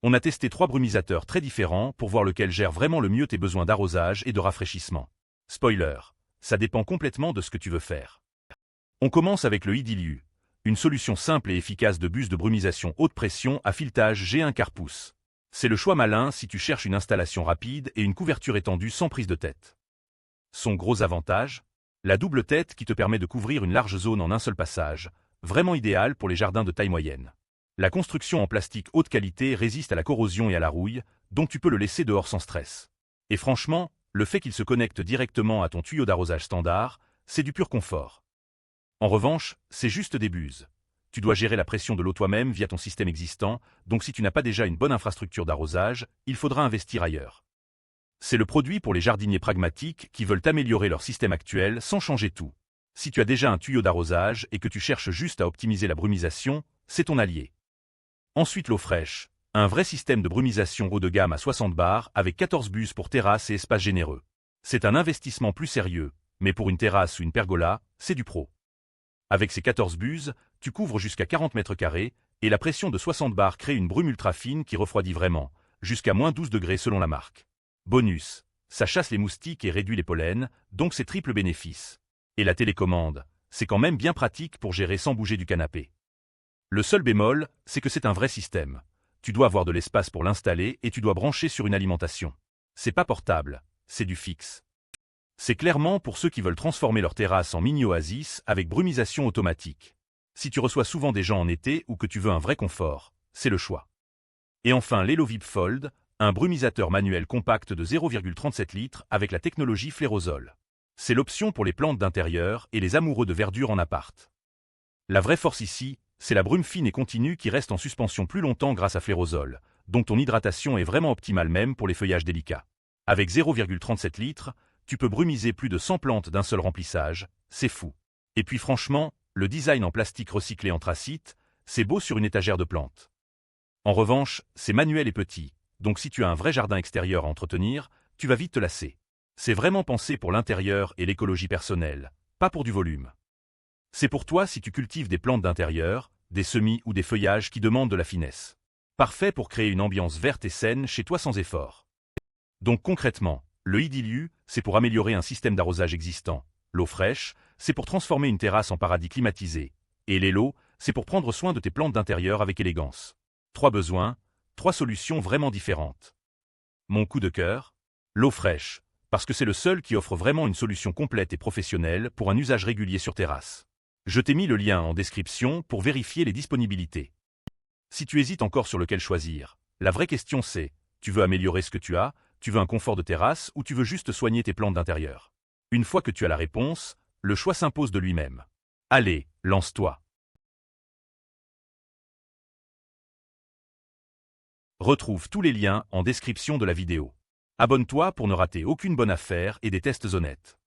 On a testé 3 brumisateurs très différents pour voir lequel gère vraiment le mieux tes besoins d'arrosage et de rafraîchissement. Spoiler, ça dépend complètement de ce que tu veux faire. On commence avec le Idiliu, une solution simple et efficace de buse de brumisation haute pression à filetage G1/4 pouce. C'est le choix malin si tu cherches une installation rapide et une couverture étendue sans prise de tête. Son gros avantage? La double tête qui te permet de couvrir une large zone en un seul passage, vraiment idéal pour les jardins de taille moyenne. La construction en plastique haute qualité résiste à la corrosion et à la rouille, donc tu peux le laisser dehors sans stress. Et franchement, le fait qu'il se connecte directement à ton tuyau d'arrosage standard, c'est du pur confort. En revanche, c'est juste des buses. Tu dois gérer la pression de l'eau toi-même via ton système existant, donc si tu n'as pas déjà une bonne infrastructure d'arrosage, il faudra investir ailleurs. C'est le produit pour les jardiniers pragmatiques qui veulent améliorer leur système actuel sans changer tout. Si tu as déjà un tuyau d'arrosage et que tu cherches juste à optimiser la brumisation, c'est ton allié. Ensuite l'eau fraîche, un vrai système de brumisation haut de gamme à 60 bars avec 14 buses pour terrasse et espace généreux. C'est un investissement plus sérieux, mais pour une terrasse ou une pergola, c'est du pro. Avec ces 14 buses, tu couvres jusqu'à 40 mètres carrés, et la pression de 60 bars crée une brume ultra fine qui refroidit vraiment, jusqu'à moins 12 degrés selon la marque. Bonus, ça chasse les moustiques et réduit les pollens, donc c'est triple bénéfice. Et la télécommande, c'est quand même bien pratique pour gérer sans bouger du canapé. Le seul bémol, c'est que c'est un vrai système. Tu dois avoir de l'espace pour l'installer et tu dois brancher sur une alimentation. C'est pas portable, c'est du fixe. C'est clairement pour ceux qui veulent transformer leur terrasse en mini-oasis avec brumisation automatique. Si tu reçois souvent des gens en été ou que tu veux un vrai confort, c'est le choix. Et enfin l'Elovip Fold, un brumisateur manuel compact de 0,37 litres avec la technologie Flérosol. C'est l'option pour les plantes d'intérieur et les amoureux de verdure en appart. La vraie force ici, c'est la brume fine et continue qui reste en suspension plus longtemps grâce à Flérosol, donc ton hydratation est vraiment optimale même pour les feuillages délicats. Avec 0,37 litres, tu peux brumiser plus de 100 plantes d'un seul remplissage, c'est fou. Et puis franchement, le design en plastique recyclé anthracite, c'est beau sur une étagère de plantes. En revanche, c'est manuel et petit, donc si tu as un vrai jardin extérieur à entretenir, tu vas vite te lasser. C'est vraiment pensé pour l'intérieur et l'écologie personnelle, pas pour du volume. C'est pour toi si tu cultives des plantes d'intérieur, des semis ou des feuillages qui demandent de la finesse. Parfait pour créer une ambiance verte et saine chez toi sans effort. Donc concrètement, le Idiliu, c'est pour améliorer un système d'arrosage existant. L'eau fraîche, c'est pour transformer une terrasse en paradis climatisé. Et l'Elo, c'est pour prendre soin de tes plantes d'intérieur avec élégance. 3 besoins, 3 solutions vraiment différentes. Mon coup de cœur, l'eau fraîche, parce que c'est le seul qui offre vraiment une solution complète et professionnelle pour un usage régulier sur terrasse. Je t'ai mis le lien en description pour vérifier les disponibilités. Si tu hésites encore sur lequel choisir, la vraie question c'est, tu veux améliorer ce que tu as, tu veux un confort de terrasse ou tu veux juste soigner tes plantes d'intérieur? Une fois que tu as la réponse, le choix s'impose de lui-même. Allez, lance-toi. Retrouve tous les liens en description de la vidéo. Abonne-toi pour ne rater aucune bonne affaire et des tests honnêtes.